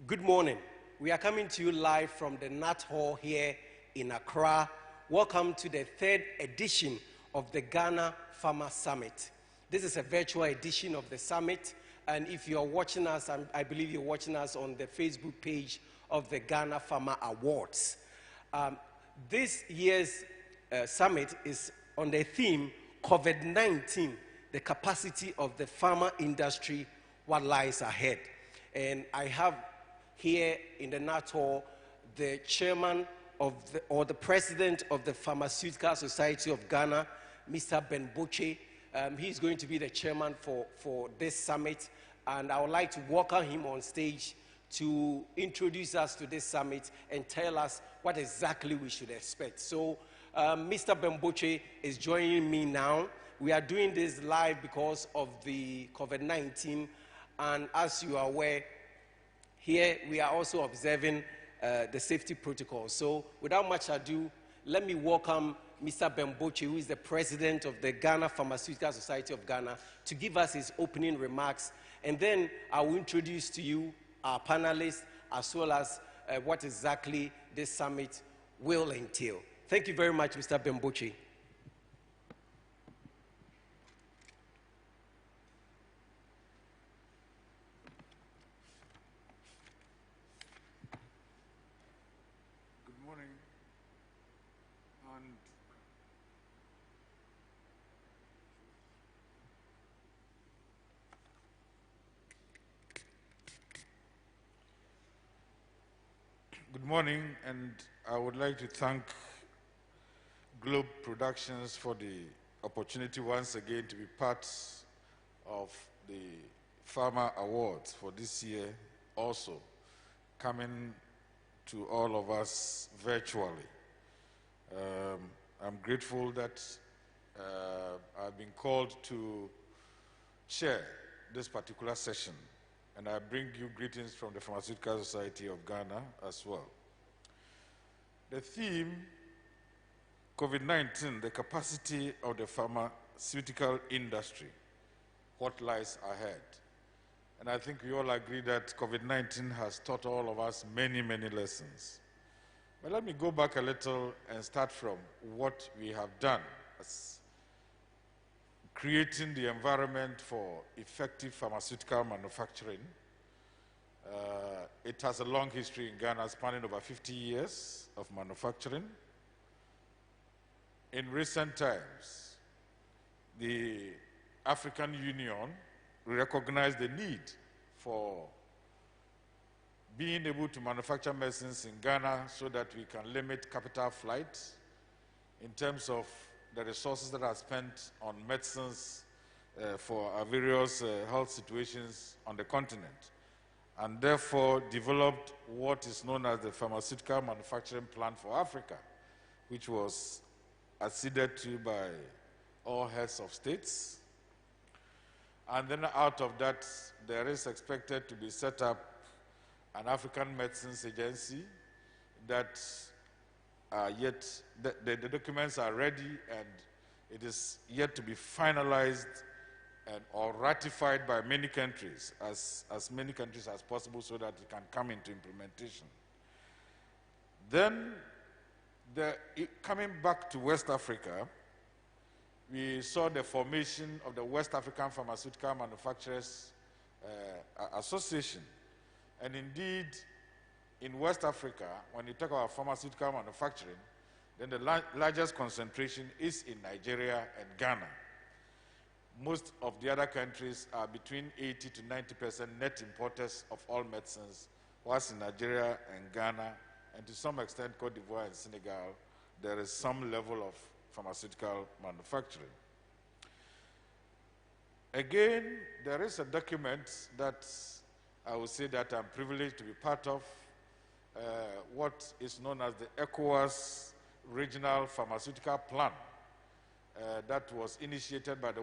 Good morning. We are coming to you live from the Nat Hall here in Accra. Welcome to the third edition of the Ghana Pharma Summit. This is a virtual edition of the summit, and if you're watching us, I believe you're watching us on the Facebook page of the Ghana Pharma Awards. This year's summit is on the theme COVID-19, the capacity of the pharma industry, what lies ahead. And I have here in the Nat Hall the chairman of the president of the Pharmaceutical Society of Ghana, Mr. Ben Boche. He's going to be the chairman for this summit, and I would like to welcome him on stage to introduce us to this summit and tell us what exactly we should expect. So Mr. Ben Boche is joining me now. We are doing this live because of the COVID-19, and as you are aware, here we are also observing the safety protocols. So without much ado, let me welcome Mr. Ben Boche, who is the president of the Ghana Pharmaceutical Society of Ghana, to give us his opening remarks. And then I will introduce to you our panelists, as well as what exactly this summit will entail. Thank you very much, Mr. Ben Boche. Good morning, and I would like to thank Globe Productions for the opportunity once again to be part of the Pharma Awards for this year, also coming to all of us virtually. I'm grateful that I've been called to chair this particular session, and I bring you greetings from the Pharmaceutical Society of Ghana as well. The theme, COVID-19, the capacity of the pharmaceutical industry, what lies ahead. And I think we all agree that COVID-19 has taught all of us many, many lessons. But let me go back a little and start from what we have done as creating the environment for effective pharmaceutical manufacturing. It has a long history in Ghana, spanning over 50 years of manufacturing. In recent times, the African Union recognized the need for being able to manufacture medicines in Ghana so that we can limit capital flight in terms of the resources that are spent on medicines for our various health situations on the continent, and therefore developed what is known as the Pharmaceutical Manufacturing Plan for Africa, which was acceded to by all heads of states. And then out of that, there is expected to be set up an African Medicines Agency that yet, the documents are ready, and it is yet to be finalized or ratified by many countries, as many countries as possible, so that it can come into implementation. Then, coming back to West Africa, we saw the formation of the West African Pharmaceutical Manufacturers Association. And indeed, in West Africa, when you talk about pharmaceutical manufacturing, then the largest concentration is in Nigeria and Ghana. Most of the other countries are between 80 to 90% net importers of all medicines, whilst in Nigeria and Ghana, and to some extent Cote d'Ivoire and Senegal, there is some level of pharmaceutical manufacturing. Again, there is a document that I would say that I'm privileged to be part of, what is known as the Equivalence Regional Pharmaceutical Plan that was initiated by the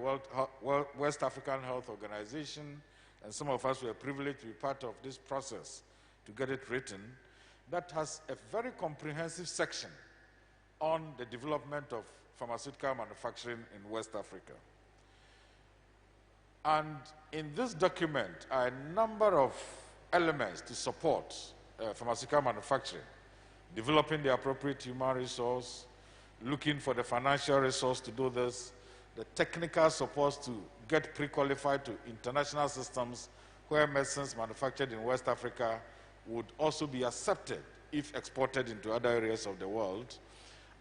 West African Health Organization, and some of us were privileged to be part of this process to get it written, that has a very comprehensive section on the development of pharmaceutical manufacturing in West Africa. And in this document are a number of elements to support pharmaceutical manufacturing, developing the appropriate human resource, looking for the financial resource to do this, the technical support to get pre-qualified to international systems where medicines manufactured in West Africa would also be accepted if exported into other areas of the world.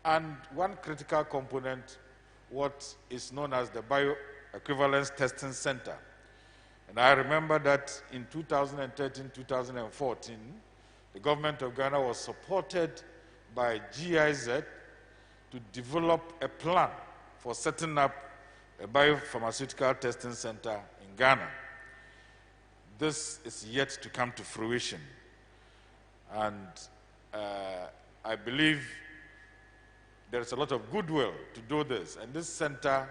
And one critical component, what is known as the Bioequivalence Testing Center. And I remember that in 2013-2014, the government of Ghana was supported by GIZ to develop a plan for setting up a biopharmaceutical testing center in Ghana. This is yet to come to fruition. And I believe there is a lot of goodwill to do this. And this center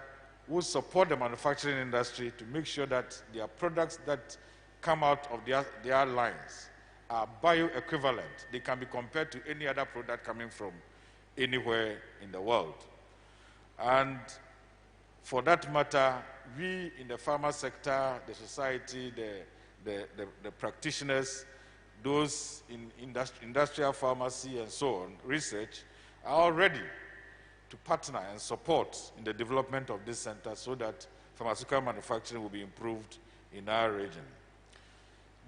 will support the manufacturing industry to make sure that their products that come out of their lines are bioequivalent. They can be compared to any other product coming from anywhere in the world. And for that matter, we in the pharma sector, the society, the practitioners, those in industrial pharmacy and so on, research, are all ready to partner and support in the development of this center so that pharmaceutical manufacturing will be improved in our region.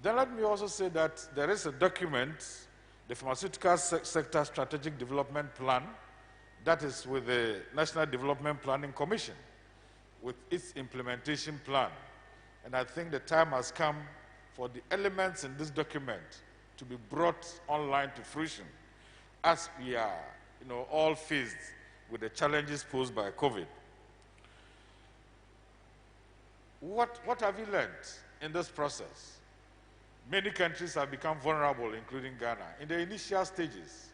Then let me also say that there is a document, the Pharmaceutical Sector Strategic Development Plan, that is with the National Development Planning Commission, with its implementation plan. And I think the time has come for the elements in this document to be brought online to fruition as we are all faced with the challenges posed by COVID. What have we learned in this process? Many countries have become vulnerable, including Ghana. In the initial stages,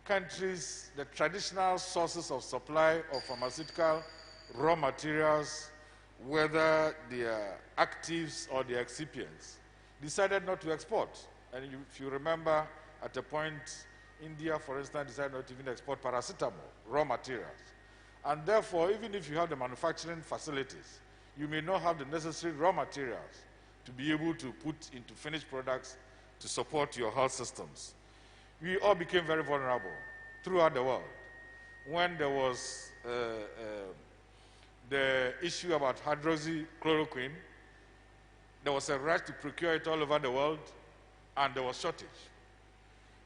countries, the traditional sources of supply of pharmaceutical raw materials, whether they are actives or the excipients, decided not to export. And if you remember, at a point, India, for instance, decided not to even export paracetamol, raw materials. And therefore, even if you have the manufacturing facilities, you may not have the necessary raw materials to be able to put into finished products to support your health systems. We all became very vulnerable throughout the world. When there was the issue about hydroxychloroquine, there was a rush to procure it all over the world, and there was shortage.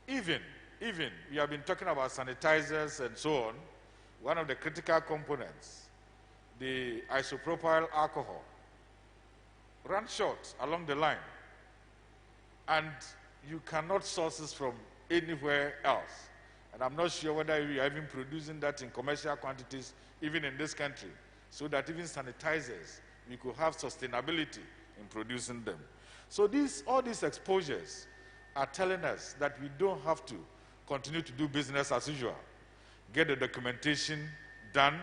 Even we have been talking about sanitizers and so on. One of the critical components, the isopropyl alcohol, ran short along the line, and you cannot source this from anywhere else. And I'm not sure whether we are even producing that in commercial quantities, even in this country, so that even sanitizers, we could have sustainability in producing them. So all these exposures are telling us that we don't have to continue to do business as usual, get the documentation done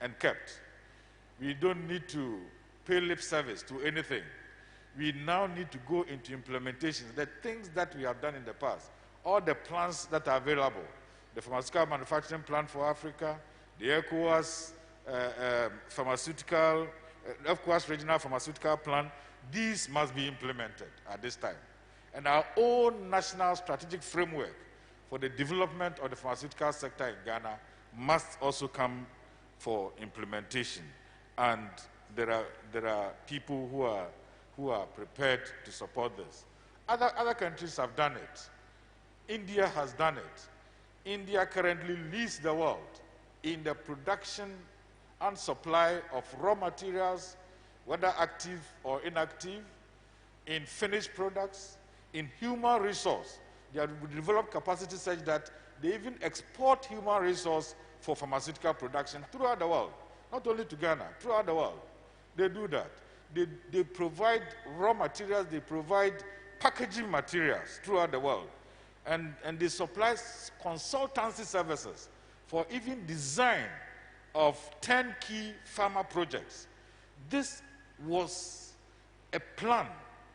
and kept. We don't need to pay lip service to anything. We now need to go into implementation. The things that we have done in the past, all the plans that are available, the Pharmaceutical Manufacturing Plan for Africa, the ECOWAS ECOWAS Regional Pharmaceutical Plan, these must be implemented at this time. And our own national strategic framework for the development of the pharmaceutical sector in Ghana must also come for implementation. And there are people who are prepared to support this. Other countries have done it. India has done it. India currently leads the world in the production and supply of raw materials, whether active or inactive, in finished products, in human resource. They have developed capacity such that they even export human resource for pharmaceutical production throughout the world, not only to Ghana, throughout the world. They do that. They provide raw materials, they provide packaging materials throughout the world. And they supply consultancy services for even design of 10 key pharma projects. This was a plan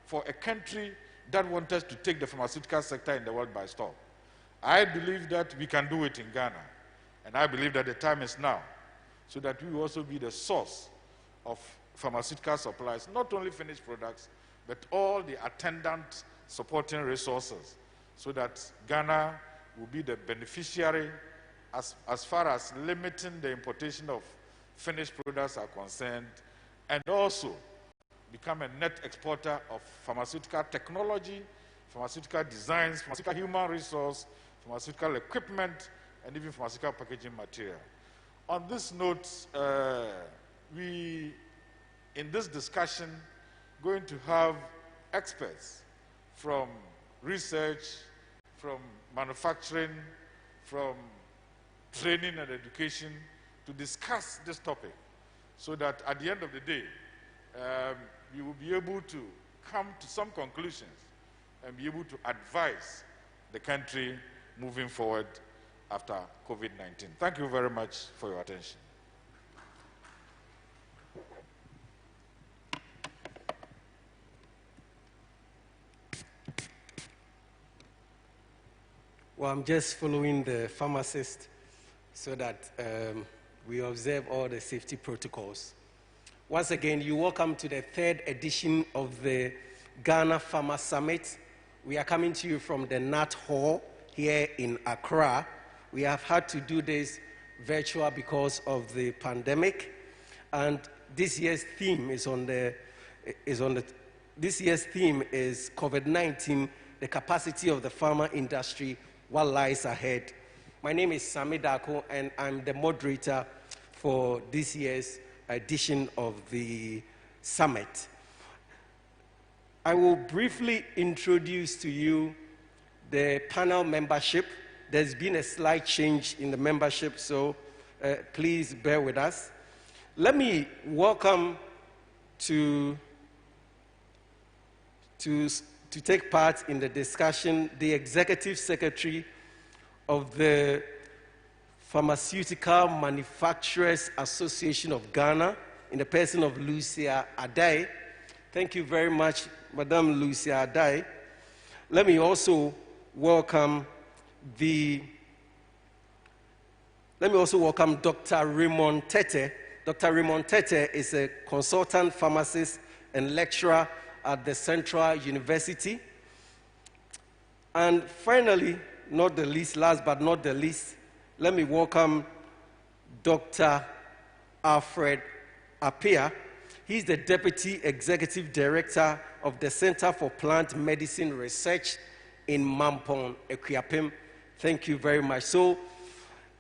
for a country that wanted to take the pharmaceutical sector in the world by storm. I believe that we can do it in Ghana, and I believe that the time is now, so that we will also be the source of pharmaceutical supplies, not only finished products, but all the attendant supporting resources so that Ghana will be the beneficiary as far as limiting the importation of finished products are concerned, and also become a net exporter of pharmaceutical technology, pharmaceutical designs, pharmaceutical human resource, pharmaceutical equipment, and even pharmaceutical packaging material. On this note, we, in this discussion, going to have experts from research, from manufacturing, from training and education to discuss this topic so that at the end of the day, we will be able to come to some conclusions and be able to advise the country moving forward after COVID-19. Thank you very much for your attention. Well, I'm just following the pharmacist so that we observe all the safety protocols. Once again, you're welcome to the third edition of the Ghana Pharma Summit. We are coming to you from the Nat Hall here in Accra. We have had to do this virtual because of the pandemic, and this year's theme is this year's theme is COVID-19, the capacity of the pharma industry, what lies ahead. My name is Sami Dako, and I'm the moderator for this year's edition of the summit. I will briefly introduce to you the panel membership. There's been a slight change in the membership, so please bear with us. Let me welcome to take part in the discussion the Executive Secretary of the Pharmaceutical Manufacturers Association of Ghana, in the person of Lucia Adai. Thank you very much, Madame Lucia Adai. Let me also welcome Dr. Raymond Tete. Dr. Raymond Tete is a consultant pharmacist and lecturer at the Central University. And finally, not the least, last but not the least, let me welcome Dr. Alfred Appiah. He's the Deputy Executive Director of the Center for Plant Medicine Research in Mampong, Equiapem. Thank you very much. So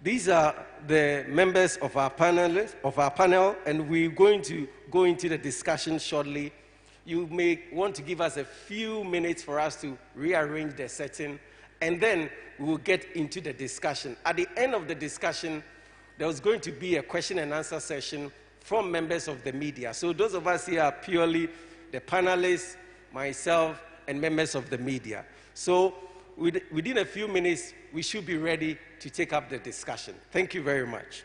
these are the members of our panel, and we're going to go into the discussion shortly. You may want to give us a few minutes for us to rearrange the setting, and then we will get into the discussion. At the end of the discussion, there was going to be a question and answer session from members of the media. So those of us here are purely the panelists, myself, and members of the media. So within a few minutes, we should be ready to take up the discussion. Thank you very much.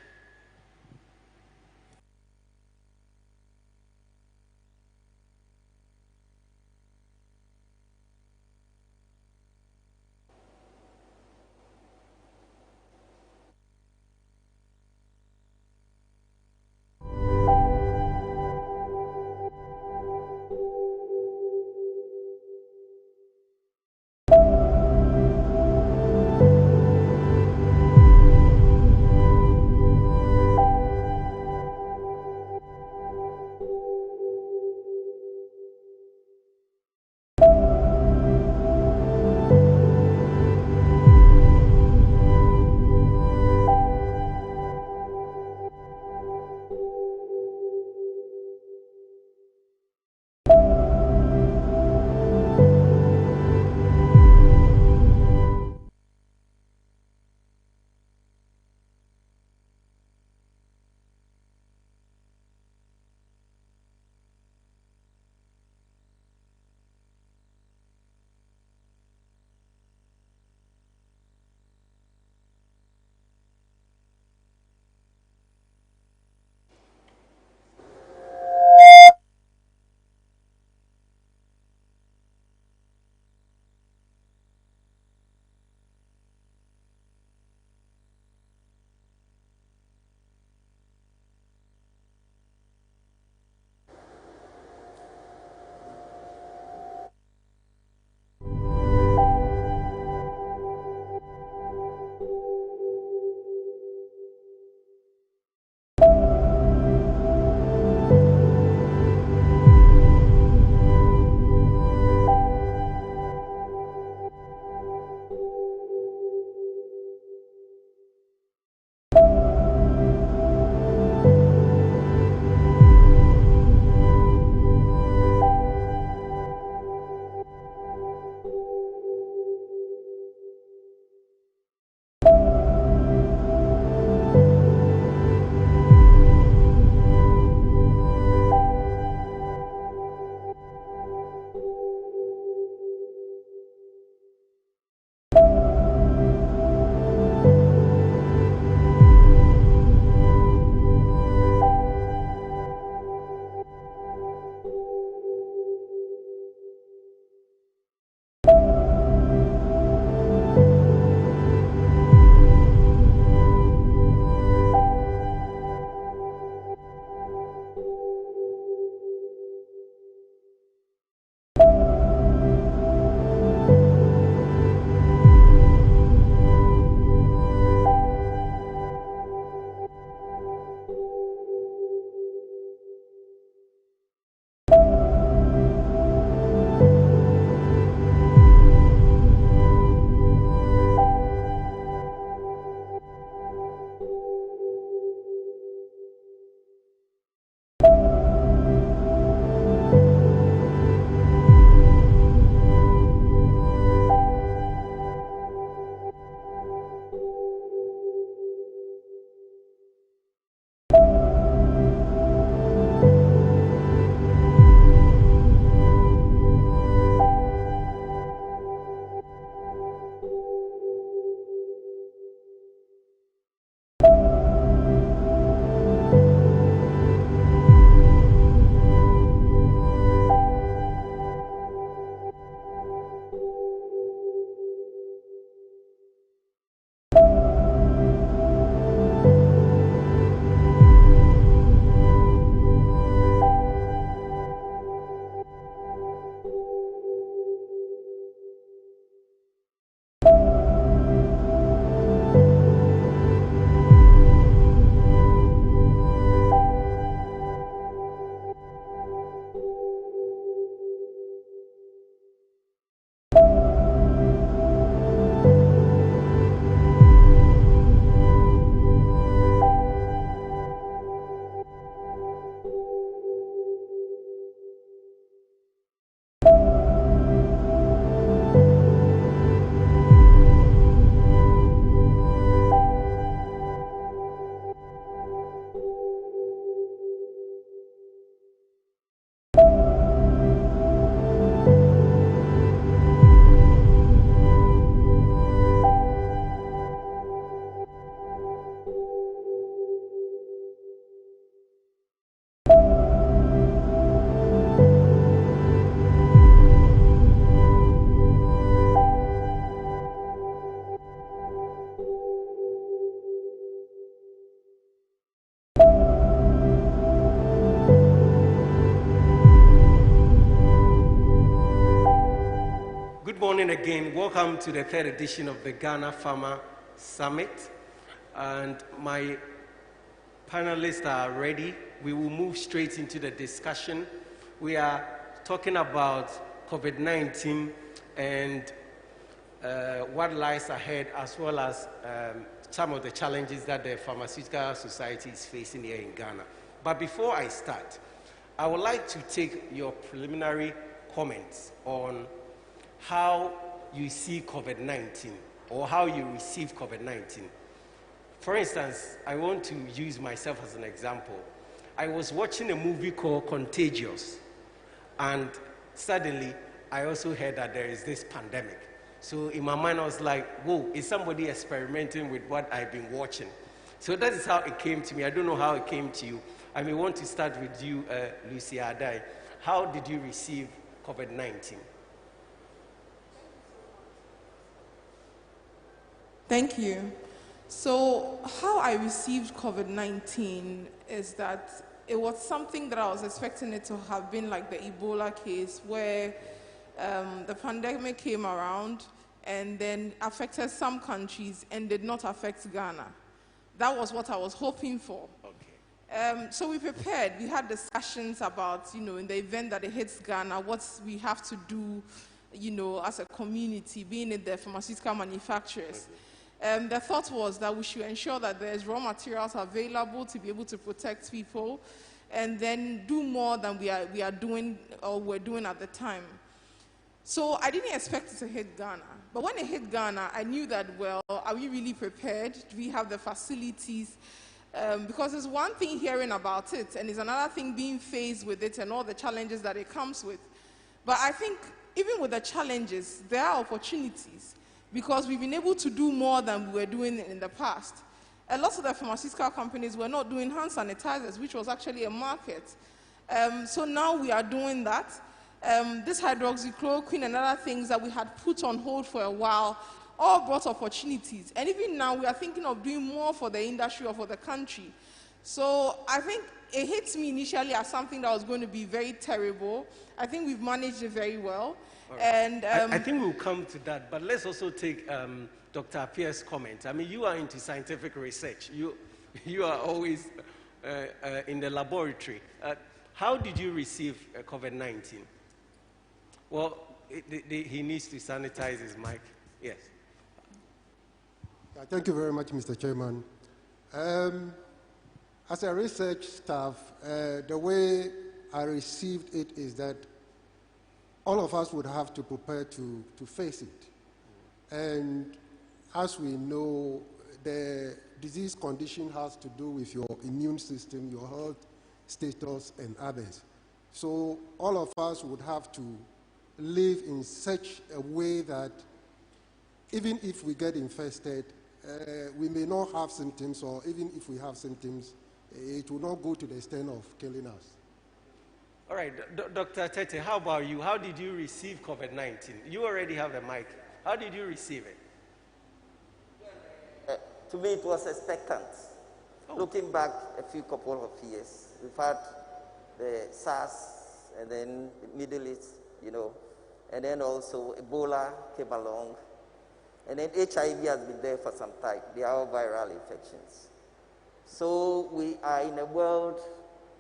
morning again. Welcome to the third edition of the Ghana Pharma Summit. And my panelists are ready. We will move straight into the discussion. We are talking about COVID-19 and what lies ahead, as well as some of the challenges that the pharmaceutical society is facing here in Ghana. But before I start, I would like to take your preliminary comments on how you see COVID-19 or how you receive COVID-19. For instance, I want to use myself as an example. I was watching a movie called Contagious, and suddenly I also heard that there is this pandemic. So in my mind, I was like, whoa, is somebody experimenting with what I've been watching? So that is how it came to me. I don't know how it came to you. I may want to start with you, Lucy Adai. How did you receive COVID-19? Thank you. So how I received COVID-19 is that it was something that I was expecting it to have been like the Ebola case, where the pandemic came around and then affected some countries and did not affect Ghana. That was what I was hoping for. Okay. So we prepared. We had discussions about, in the event that it hits Ghana, what we have to do, as a community, being in the pharmaceutical manufacturers. Okay. The thought was that we should ensure that there's raw materials available to be able to protect people, and then do more than we are doing or were doing at the time. So I didn't expect it to hit Ghana. But when it hit Ghana, I knew that, well, are we really prepared? Do we have the facilities? Because it's one thing hearing about it, and it's another thing being faced with it and all the challenges that it comes with. But I think even with the challenges, there are opportunities, because we've been able to do more than we were doing in the past. A lot of the pharmaceutical companies were not doing hand sanitizers, which was actually a market. So now we are doing that. This hydroxychloroquine and other things that we had put on hold for a while all brought opportunities. And even now we are thinking of doing more for the industry or for the country. So I think it hits me initially as something that was going to be very terrible. I think we've managed it very well. Right. And I think we'll come to that, but let's also take Dr. Appiah's comment. I mean, you are into scientific research. You are always in the laboratory. How did you receive COVID-19? Well, he needs to sanitize his mic. Yes. Thank you very much, Mr. Chairman. As a research staff, the way I received it is that all of us would have to prepare to face it. And as we know, the disease condition has to do with your immune system, your health status, and others. So all of us would have to live in such a way that even if we get infested, we may not have symptoms, or even if we have symptoms, it will not go to the extent of killing us. All right, Dr. Tete, how about you? How did you receive COVID-19? You already have the mic. How did you receive it? To me, it was expectant. Oh. Looking back a couple of years, we've had the SARS, and then the Middle East, and then also Ebola came along, and then HIV has been there for some time. They are all viral infections. So we are in a world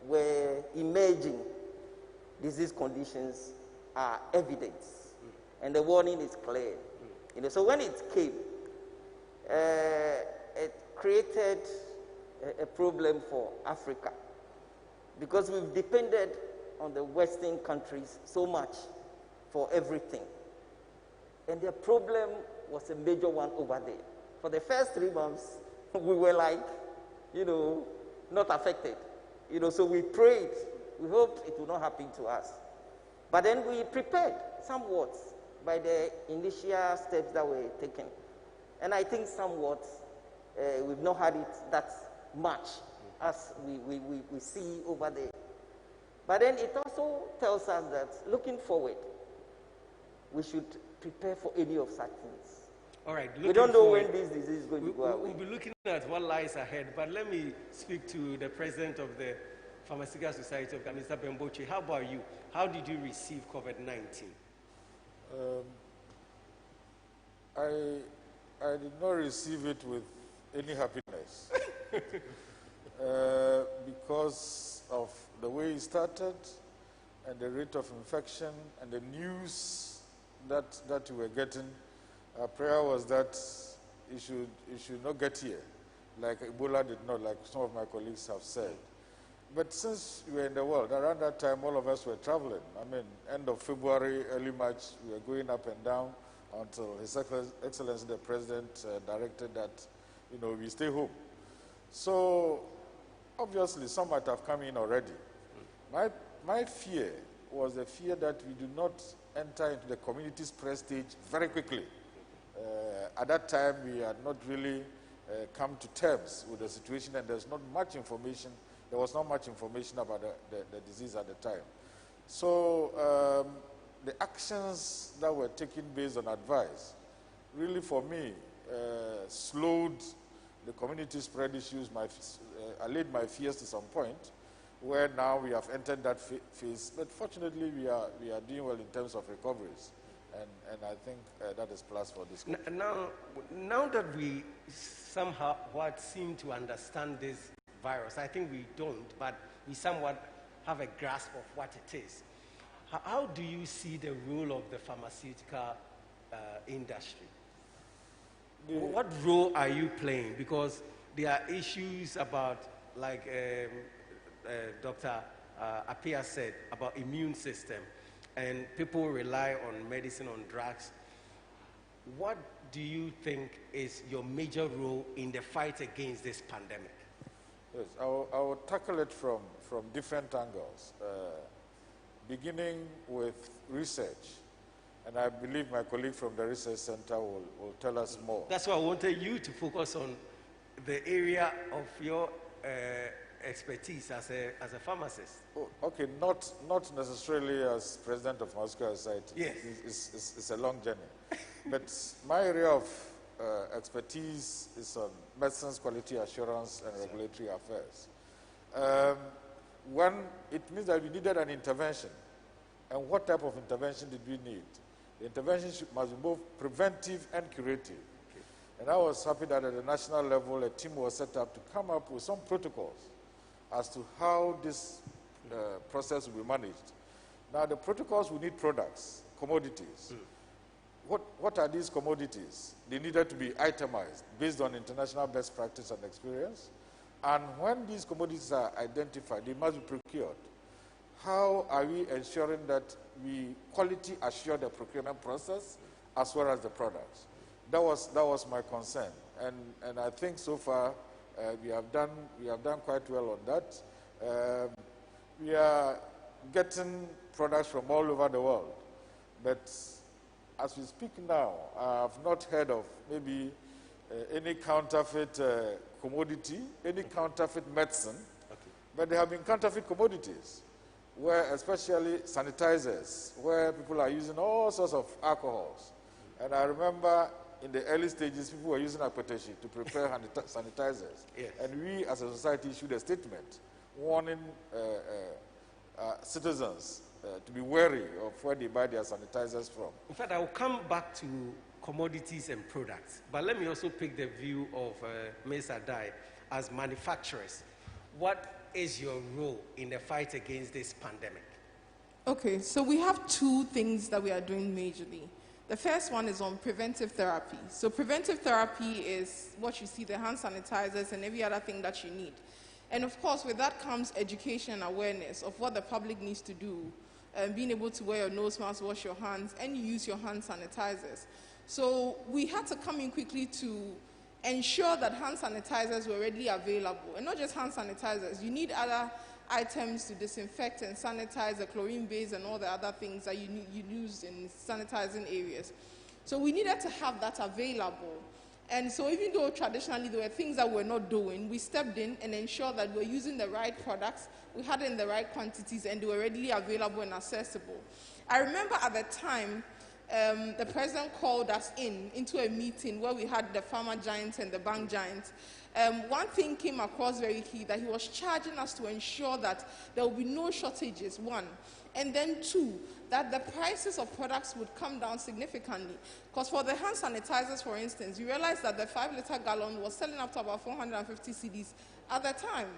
where emerging disease conditions are evident, and the warning is clear. So when it came, it created a problem for Africa, because we've depended on the Western countries so much for everything. And the problem was a major one over there. For the first 3 months, we were like, not affected. So we prayed. We hoped it would not happen to us. But then we prepared somewhat by the initial steps that were taken. And I think somewhat we've not had it that much as we see over there. But then it also tells us that looking forward, we should prepare for any of such things. All right. We don't know when this disease is going to go away. We'll be looking at what lies ahead, but let me speak to the president of the Pharmaceutical Society of Ghana, Mr. Bemboche. How about you? How did you receive COVID-19? I did not receive it with any happiness because of the way it started and the rate of infection and the news that we were getting. Our prayer was that it should not get here, like Ebola did not, like some of my colleagues have said. But since we were in the world, around that time, all of us were traveling. I mean, end of February, early March, we were going up and down until His Excellency the President directed that, we stay home. So, obviously, some might have come in already. My fear was the fear that we do not enter into the community spread stage very quickly. At that time, we had not really come to terms with the situation, and there's not much information. There was not much information about the disease at the time. So the actions that were taken based on advice really, for me, slowed the community spread issues, allayed my fears to some point, where now we have entered that phase. But fortunately, we are doing well in terms of recoveries. And I think that is plus for this country. Now that we somehow seem to understand this virus, I think we don't, but we somewhat have a grasp of what it is. How do you see the role of the pharmaceutical industry? What role are you playing? Because there are issues about, like Dr. Appiah said, about immune system, and people rely on medicine, on drugs. What do you think is your major role in the fight against this pandemic? Yes, I will tackle it from different angles, beginning with research. And I believe my colleague from the Research Center will tell us more. That's why I wanted you to focus on the area of your expertise as a pharmacist. Oh, okay, not necessarily as president of Pharmaceutical Society. Yes. It's a long journey. But my area of expertise is on medicines quality assurance and regulatory affairs. One, it means that we needed an intervention. And what type of intervention did we need? The intervention must be both preventive and curative. Okay. And I was happy that at the national level, a team was set up to come up with some protocols as to how this process will be managed. Now, the protocols will need products, commodities. What are these commodities? They needed to be itemized based on international best practice and experience. And when these commodities are identified, they must be procured. How are we ensuring that we quality assure the procurement process as well as the products? That was my concern, and I think so far we have done quite well on that. We are getting products from all over the world, but as we speak now, I have not heard of maybe any counterfeit commodity, any counterfeit medicine, but there have been counterfeit commodities, where especially sanitizers, where people are using all sorts of alcohols. And I remember in the early stages, people were using aquateshi to prepare sanitizers. Yes. And we as a society issued a statement warning citizens to be wary of where they buy their sanitizers from. In fact, I will come back to commodities and products, but let me also pick the view of Ms. Adai as manufacturers. What is your role in the fight against this pandemic? Okay, so we have two things that we are doing majorly. The first one is on preventive therapy. So preventive therapy is what you see, the hand sanitizers and every other thing that you need. And of course, with that comes education and awareness of what the public needs to do, being able to wear your nose mask, wash your hands, and use your hand sanitizers. So we had to come in quickly to ensure that hand sanitizers were readily available. And not just hand sanitizers, you need other items to disinfect and sanitize, the chlorine base and all the other things that you use in sanitizing areas. So we needed to have that available. And so even though traditionally there were things that we're not doing, we stepped in and ensured that we're using the right products, we had it in the right quantities, and they were readily available and accessible. I remember at the time, the president called us into a meeting where we had the pharma giants and the bank giants. One thing came across very key, that he was charging us to ensure that there will be no shortages, one, And then two, that the prices of products would come down significantly. Because for the hand sanitizers, for instance, you realize that the 5-liter gallon was selling up to about 450 cedis at the time.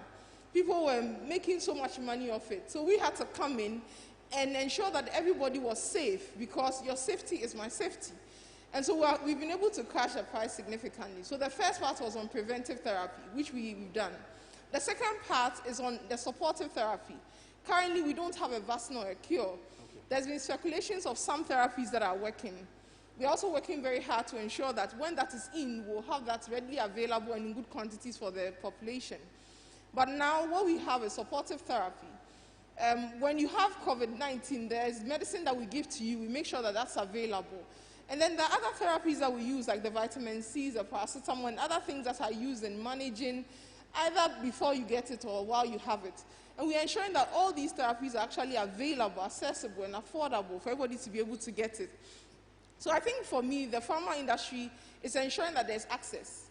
People were making so much money off it. So we had to come in and ensure that everybody was safe, because your safety is my safety. And so we've been able to crash the price significantly. So the first part was on preventive therapy, which we've done. The second part is on the supportive therapy. Currently, we don't have a vaccine or a cure. Okay. There's been speculations of some therapies that are working. We're also working very hard to ensure that when that is in, we'll have that readily available and in good quantities for the population. But now what we have is supportive therapy. When you have COVID-19, there's medicine that we give to you. We make sure that that's available. And then the other therapies that we use, like the vitamin C's, the paracetamol, and other things that are used in managing either before you get it or while you have it. And we are ensuring that all these therapies are actually available, accessible, and affordable for everybody to be able to get it. So I think for me, the pharma industry is ensuring that there's access.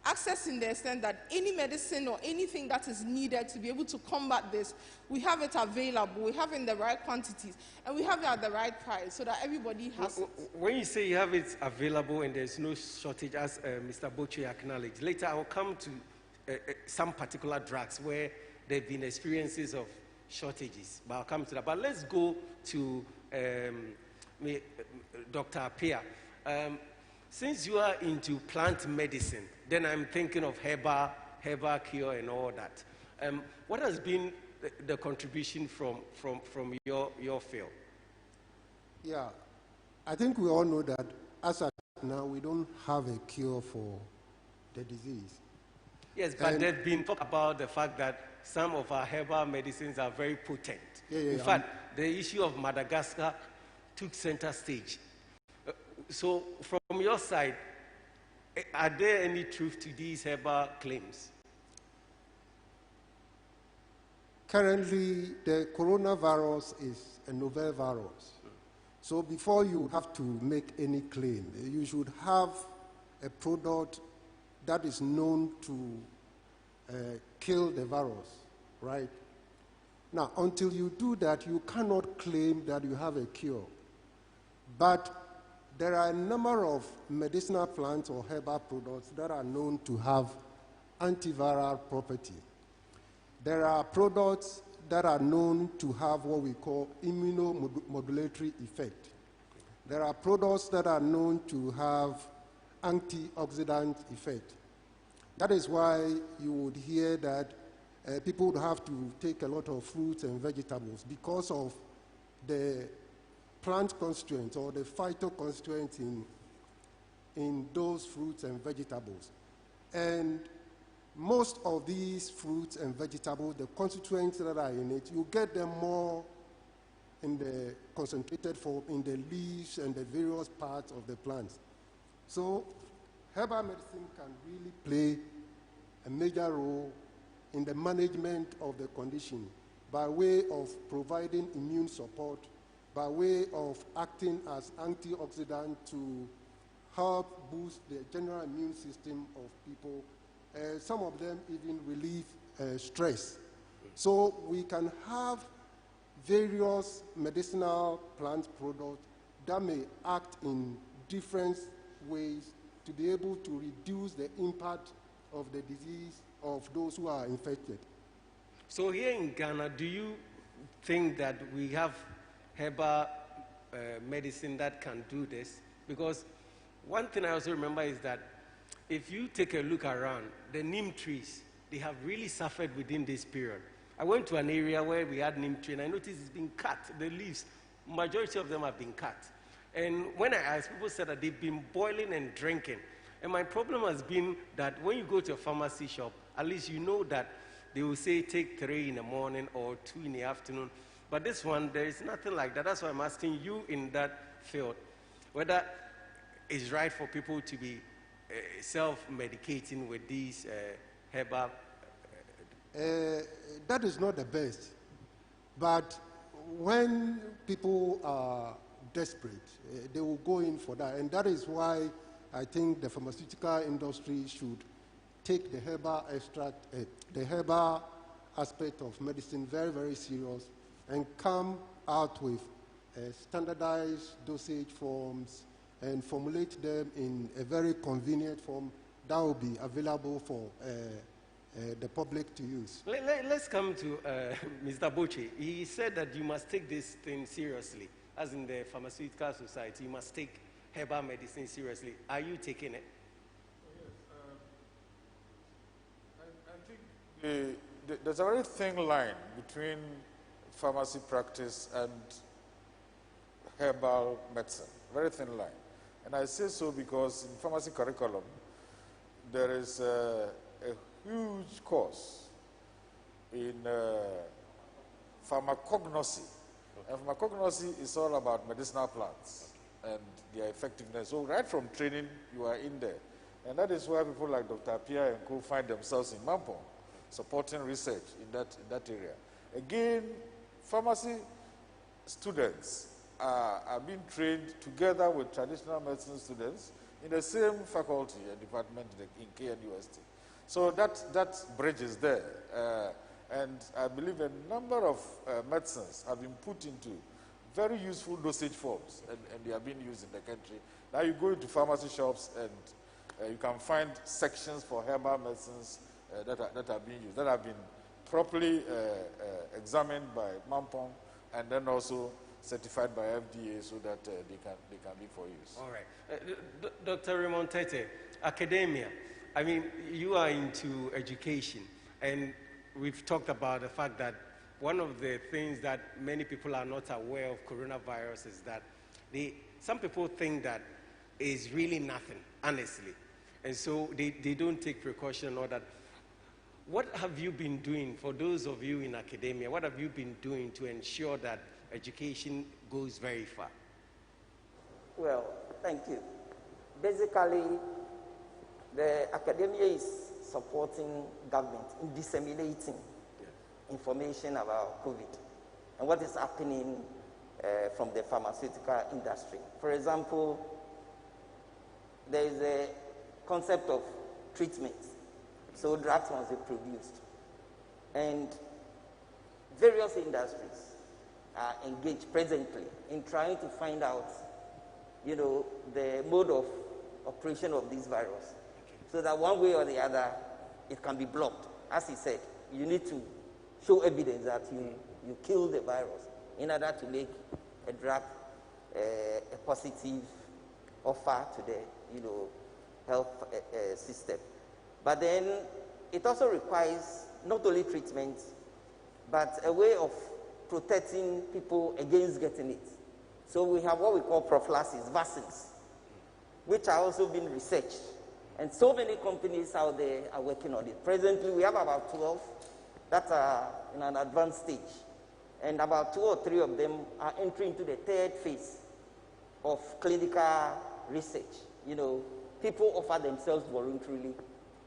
Access in the extent that any medicine or anything that is needed to be able to combat this, we have it available, we have it in the right quantities, and we have it at the right price so that everybody has it. When you say you have it available and there's no shortage, as Mr. Boche acknowledged, later I will come to some particular drugs where there have been experiences of shortages, but I'll come to that. But let's go to Dr. Appiah. Since you are into plant medicine, then I'm thinking of herbal cure and all that. What has been the contribution from your field? Yeah, I think we all know that as of now, we don't have a cure for the disease. Yes, but there's been talk about the fact that some of our herbal medicines are very potent. In fact, the issue of Madagascar took center stage. So from your side, are there any truth to these herbal claims? Currently, the coronavirus is a novel virus. So before you have to make any claim, you should have a product that is known to kill the virus, right? Now, until you do that, you cannot claim that you have a cure. But there are a number of medicinal plants or herbal products that are known to have antiviral property. There are products that are known to have what we call immunomodulatory effect. There are products that are known to have antioxidant effect. That is why you would hear that people would have to take a lot of fruits and vegetables because of the plant constituents or the phytoconstituents in those fruits and vegetables. And most of these fruits and vegetables, the constituents that are in it, you get them more in the concentrated form in the leaves and the various parts of the plants. So herbal medicine can really play a major role in the management of the condition by way of providing immune support, by way of acting as antioxidant to help boost the general immune system of people. Some of them even relieve stress. So we can have various medicinal plant products that may act in different ways to be able to reduce the impact of the disease of those who are infected. So here in Ghana, do you think that we have herbal medicine that can do this? Because one thing I also remember is that if you take a look around, the neem trees, they have really suffered within this period. I went to an area where we had neem tree and I noticed it's been cut. The leaves, majority of them have been cut. And when I asked, people said that they've been boiling and drinking. And my problem has been that when you go to a pharmacy shop, at least you know that they will say take 3 in the morning or 2 in the afternoon. But this one, there is nothing like that. That's why I'm asking you in that field, whether it's right for people to be self-medicating with these herbal. That is not the best. But when people are desperate, they will go in for that. And that is why I think the pharmaceutical industry should take the herbal extract, the herbal aspect of medicine very, very serious and come out with standardized dosage forms and formulate them in a very convenient form that will be available for the public to use. Let's come to Mr. Boche. He said that you must take this thing seriously, as in the Pharmaceutical Society, you must take herbal medicine seriously. Are you taking it? I think there's a very thin line between pharmacy practice and herbal medicine, very thin line. And I say so because in pharmacy curriculum, there is a huge course in pharmacognosy. And pharmacognosy is all about medicinal plants and their effectiveness. So right from training, you are in there. And that is where people like Dr. Apia and co find themselves in Mampong, supporting research in that area. Again, pharmacy students are being trained together with traditional medicine students in the same faculty and department in KNUST. So that bridge is there. And I believe a number of medicines have been put into very useful dosage forms, and they are being used in the country. Now you go into pharmacy shops and you can find sections for herbal medicines that are being used, that have been properly examined by Mampong and then also certified by FDA so that they can be for use. All right. Dr. Raymond Tete, academia. I mean, you are into education, and we've talked about the fact that one of the things that many people are not aware of coronavirus is that some people think that it's really nothing, honestly. And so they don't take precaution or that. What have you been doing, for those of you in academia, what have you been doing to ensure that education goes very far? Well, thank you. Basically, the academia is supporting government in disseminating information about COVID and what is happening from the pharmaceutical industry. For example, there is a concept of treatment. So drugs must be produced. And various industries are engaged presently in trying to find out, the mode of operation of this virus. So that one way or the other, it can be blocked. As he said, you need to show evidence that you kill the virus in order to make a drug a positive offer to the health system. But then it also requires not only treatment, but a way of protecting people against getting it. So we have what we call prophylaxis, vaccines, which are also being researched. And so many companies out there are working on it. Presently, we have about 12 that are in an advanced stage. And about 2 or 3 of them are entering into the third phase of clinical research. People offer themselves voluntarily,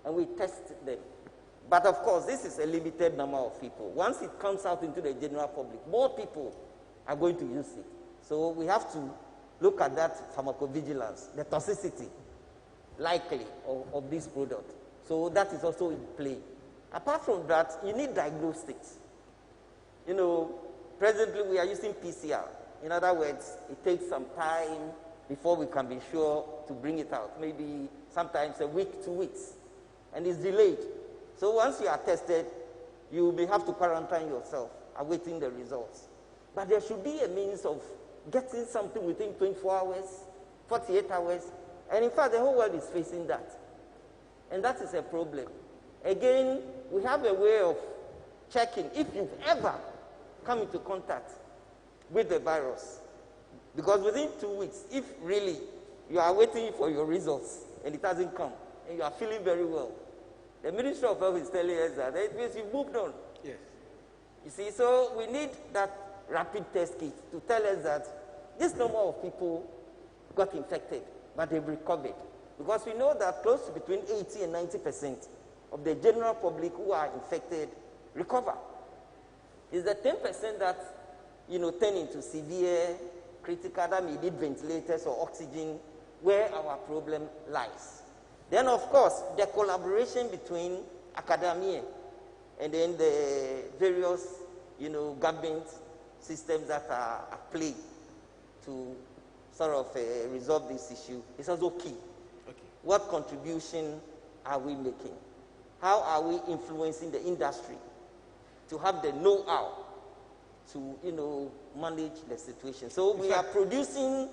and we test them. But of course, this is a limited number of people. Once it comes out into the general public, more people are going to use it. So we have to look at that pharmacovigilance, the toxicity, likely, of this product. So that is also in play. Apart from that, you need diagnostics. Presently we are using PCR. In other words, it takes some time before we can be sure to bring it out. Maybe sometimes a week, 2 weeks. And it's delayed. So once you are tested, you may have to quarantine yourself, awaiting the results. But there should be a means of getting something within 24 hours, 48 hours. And in fact, the whole world is facing that. And that is a problem. Again, we have a way of checking if you've ever come into contact with the virus. Because within 2 weeks, if really you are waiting for your results and it hasn't come, and you are feeling very well, the Ministry of Health is telling us that it means you've moved on. Yes. You see, so we need that rapid test kit to tell us that this number of people got infected, but they've recovered. Because we know that close to between 80 and 90% of the general public who are infected recover. It's the 10% that, turn into severe, critical, that may need ventilators or oxygen, where our problem lies. Then, of course, the collaboration between academia and then the various, government systems that are at play to sort of resolve this issue is also key. Okay. What contribution are we making? How are we influencing the industry to have the know-how to, manage the situation? So we are producing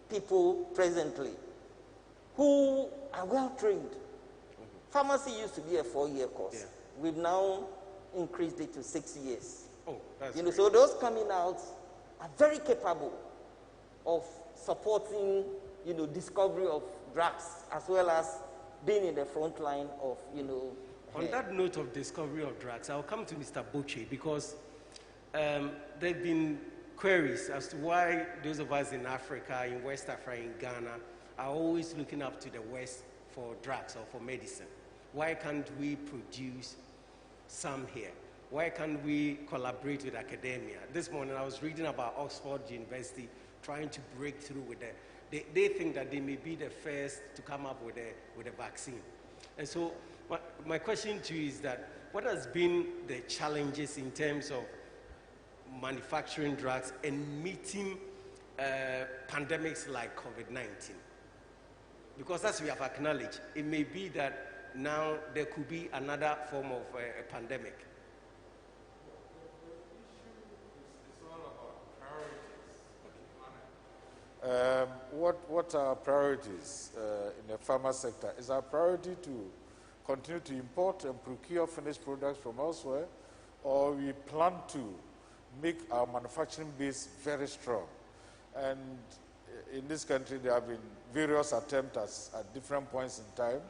people presently who are well trained. Pharmacy used to be a 4-year course. Yeah. We've now increased it to 6 years. Oh, that's great. So those coming out are very capable of supporting, discovery of drugs as well as being in the front line of, On that note of discovery of drugs, I'll come to Mr. Boche because there have been queries as to why those of us in Africa, in West Africa, in Ghana, are always looking up to the West for drugs or for medicine. Why can't we produce some here? Why can't we collaborate with academia? This morning I was reading about Oxford University trying to break through with they think that they may be the first to come up with a vaccine. And so my question to you is that what has been the challenges in terms of manufacturing drugs and meeting pandemics like COVID-19? Because as we have acknowledged, it may be that now there could be another form of a pandemic. What are our priorities in the pharma sector? Is our priority to continue to import and procure finished products from elsewhere, or we plan to make our manufacturing base very strong? And in this country, there have been various attempts at different points in time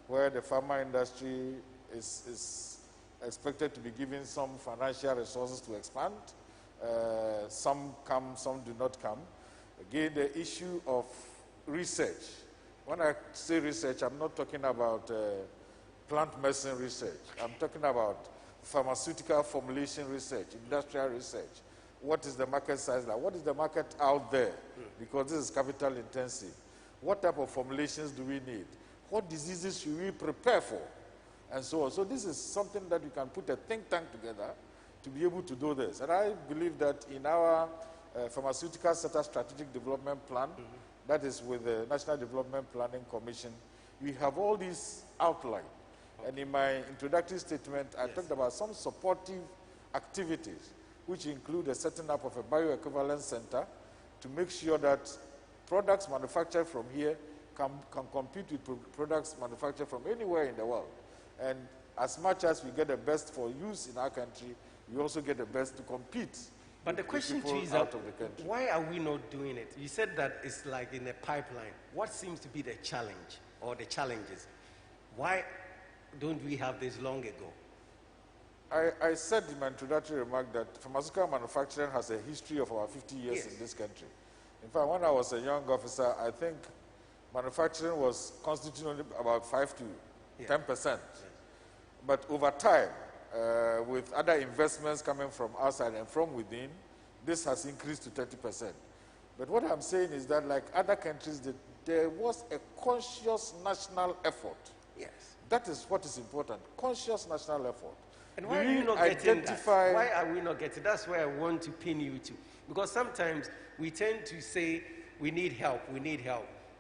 where the pharma industry is expected to be given some financial resources to expand. Some come, some do not come. Again, the issue of research. When I say research, I'm not talking about plant medicine research. I'm talking about pharmaceutical formulation research, industrial research. What is the market size like? What is the market out there? Because this is capital intensive. What type of formulations do we need? What diseases should we prepare for? And so on. So this is something that we can put a think tank together to be able to do this. And I believe that in our Pharmaceutical Sector Strategic Development Plan, that is with the National Development Planning Commission, we have all these outlined. And in my introductory statement, I talked about some supportive activities, which include the setting up of a bioequivalence center to make sure that products manufactured from here can compete with products manufactured from anywhere in the world. And as much as we get the best for use in our country, we also get the best to compete. But the question to you is that why are we not doing it? You said that it's like in a pipeline. What seems to be the challenge or the challenges? Why don't we have this long ago? I said in my introductory remark that pharmaceutical manufacturing has a history of about 50 years in this country. In fact, when I was a young officer, I think manufacturing was constituting only about 5 to 10%. Yes. But over time, with other investments coming from outside and from within, this has increased to 30%. But what I'm saying is that, like other countries, there was a conscious national effort. Yes. That is what is important, conscious national effort. And why are you not getting that? Why are we not getting? That's where I want to pin you to. Because sometimes we tend to say we need help.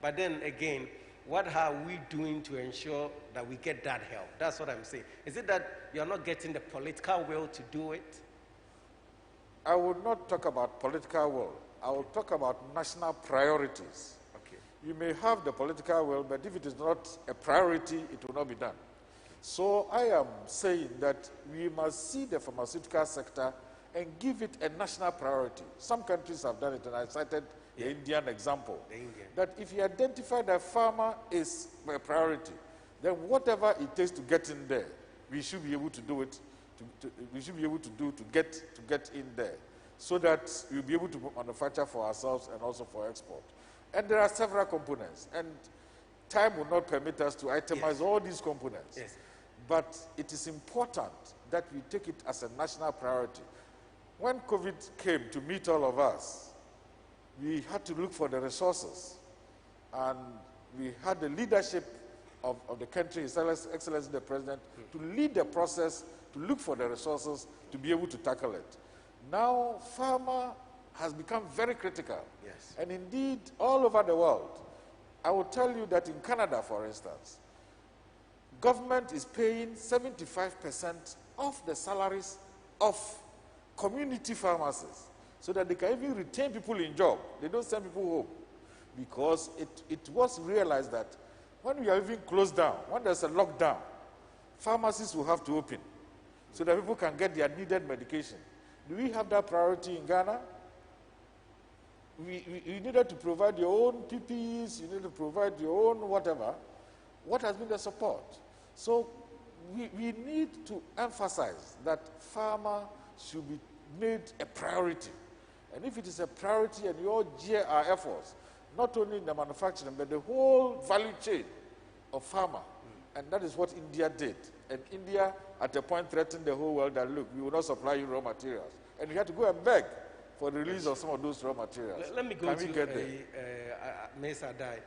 But then again, what are we doing to ensure that we get that help? That's what I'm saying. Is it that you're not getting the political will to do it? I would not talk about political will. I will talk about national priorities. Okay. You may have the political will, but if it is not a priority, it will not be done. So I am saying that we must see the pharmaceutical sector and give it a national priority. Some countries have done it, and I cited the Indian example. That if you identify that pharma is a priority, then whatever it takes to get in there, we should be able to do it. We should be able to do to get in there, so that we'll be able to manufacture for ourselves and also for export. And there are several components, and time will not permit us to itemize all these components. Yes. But it is important that we take it as a national priority. When COVID came to meet all of us, we had to look for the resources. And we had the leadership of the country, His Excellency the President, to lead the process, to look for the resources, to be able to tackle it. Now, pharma has become very critical. Yes. And indeed, all over the world. I will tell you that in Canada, for instance, government is paying 75% of the salaries of community pharmacists so that they can even retain people in job. They don't send people home. Because it was realized that when we are even closed down, when there's a lockdown, pharmacies will have to open so that people can get their needed medication. Do we have that priority in Ghana? You needed to provide your own PPEs, you need to provide your own whatever. What has been the support? So we need to emphasize that pharma should be made a priority. And if it is a priority and we all gear our efforts, not only in the manufacturing, but the whole value chain of pharma. And that is what India did. And India, at a point, threatened the whole world that, look, we will not supply you raw materials. And we had to go and beg for the release of some of those raw materials. Let me go to Ms. Adai.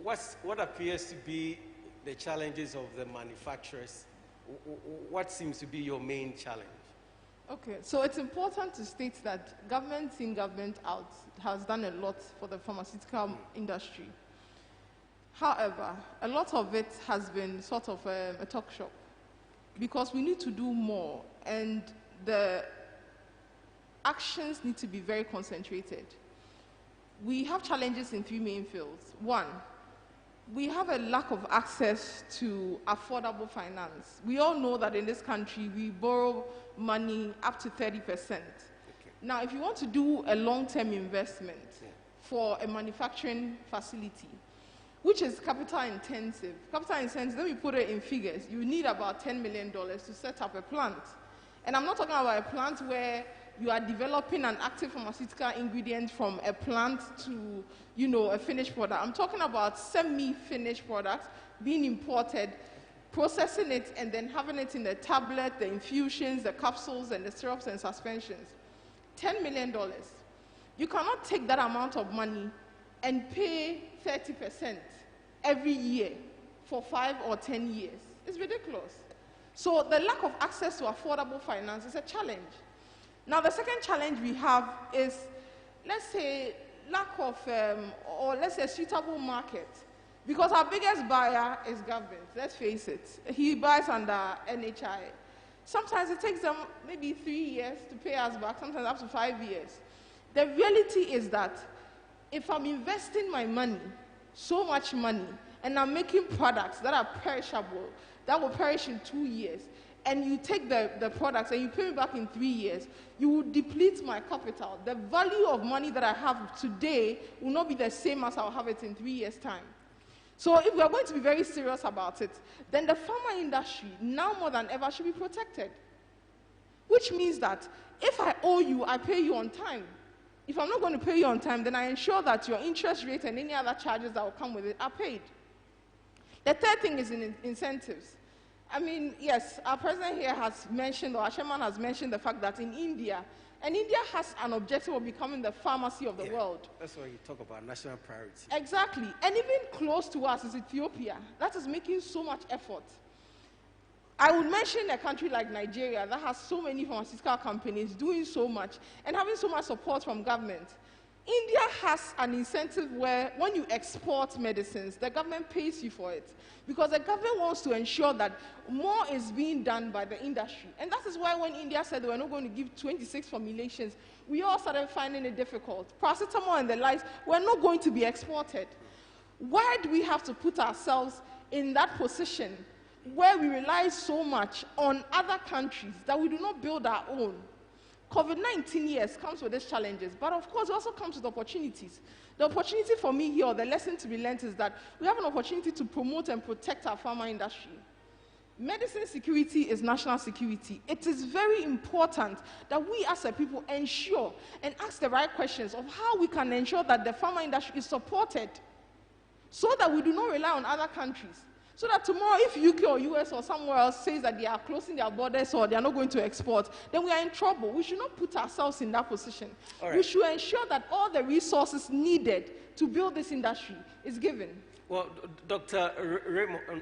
What appears to be the challenges of the manufacturers? What seems to be your main challenge? Okay, so it's important to state that government in, government out has done a lot for the pharmaceutical industry. However, a lot of it has been sort of a talk shop because we need to do more and the actions need to be very concentrated. We have challenges in three main fields. One, we have a lack of access to affordable finance. We all know that in this country, we borrow money up to 30%. Okay. Now, if you want to do a long-term investment for a manufacturing facility, which is capital intensive, let me put it in figures, you need about $10 million to set up a plant. And I'm not talking about a plant where you are developing an active pharmaceutical ingredient from a plant to, a finished product. I'm talking about semi-finished products being imported, processing it, and then having it in the tablet, the infusions, the capsules, and the syrups and suspensions. $10 million. You cannot take that amount of money and pay 30% every year for 5 or 10 years. It's ridiculous. So the lack of access to affordable finance is a challenge. Now, the second challenge we have is, let's say, lack of, or let's say, suitable market. Because our biggest buyer is government, let's face it. He buys under NHI. Sometimes it takes them maybe 3 years to pay us back, sometimes up to 5 years. The reality is that if I'm investing my money, so much money, and I'm making products that are perishable, that will perish in 2 years, and you take the products and you pay me back in 3 years, you will deplete my capital. The value of money that I have today will not be the same as I'll have it in 3 years' time. So if we are going to be very serious about it, then the pharma industry, now more than ever, should be protected. Which means that if I owe you, I pay you on time. If I'm not going to pay you on time, then I ensure that your interest rate and any other charges that will come with it are paid. The third thing is in incentives. I mean, yes, our president here has mentioned, or our chairman has mentioned the fact that in India, and India has an objective of becoming the pharmacy of the world. That's why you talk about national priority. Exactly. And even close to us is Ethiopia. That is making so much effort. I would mention a country like Nigeria that has so many pharmaceutical companies doing so much and having so much support from government. India has an incentive where when you export medicines, the government pays you for it because the government wants to ensure that more is being done by the industry. And that is why when India said they were not going to give 26 formulations, we all started finding it difficult. Paracetamol and the likes were not going to be exported. Why do we have to put ourselves in that position where we rely so much on other countries that we do not build our own? COVID-19, yes, comes with these challenges, but of course it also comes with opportunities. The opportunity for me here, or the lesson to be learned, is that we have an opportunity to promote and protect our pharma industry. Medicine security is national security. It is very important that we as a people ensure and ask the right questions of how we can ensure that the pharma industry is supported so that we do not rely on other countries. So that tomorrow, if UK or US or somewhere else says that they are closing their borders or they are not going to export, then we are in trouble. We should not put ourselves in that position. We should ensure that all the resources needed to build this industry is given. Well, Dr.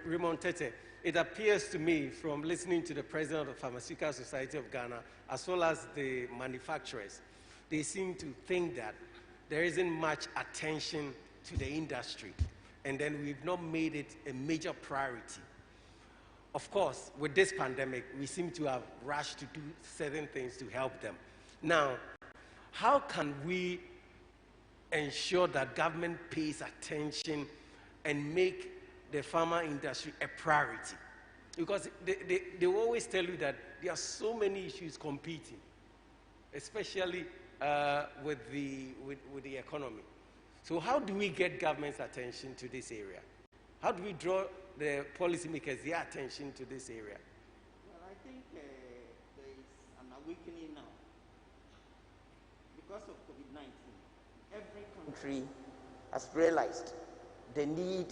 Raymond Tete, it appears to me from listening to the president of the Pharmaceutical Society of Ghana, as well as the manufacturers, they seem to think that there isn't much attention to the industry, and then we've not made it a major priority. Of course, with this pandemic, we seem to have rushed to do certain things to help them. Now, how can we ensure that government pays attention and make the pharma industry a priority? Because they will always tell you that there are so many issues competing, especially with the economy. So how do we get government's attention to this area? How do we draw the policymakers their attention to this area? Well, I think there is an awakening now. Because of COVID-19, every country has realized the need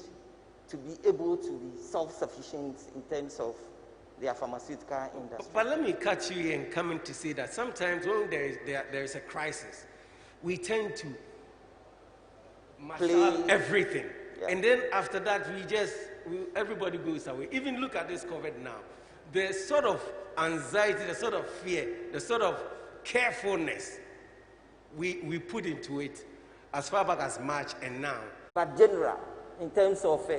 to be able to be self-sufficient in terms of their pharmaceutical industry. But let me cut you here and come in to say that sometimes when there is a crisis, we tend to master everything. Yeah. And then after that, everybody goes away. Even look at this COVID now. The sort of anxiety, the sort of fear, the sort of carefulness we put into it as far back as March and now. But general, in terms of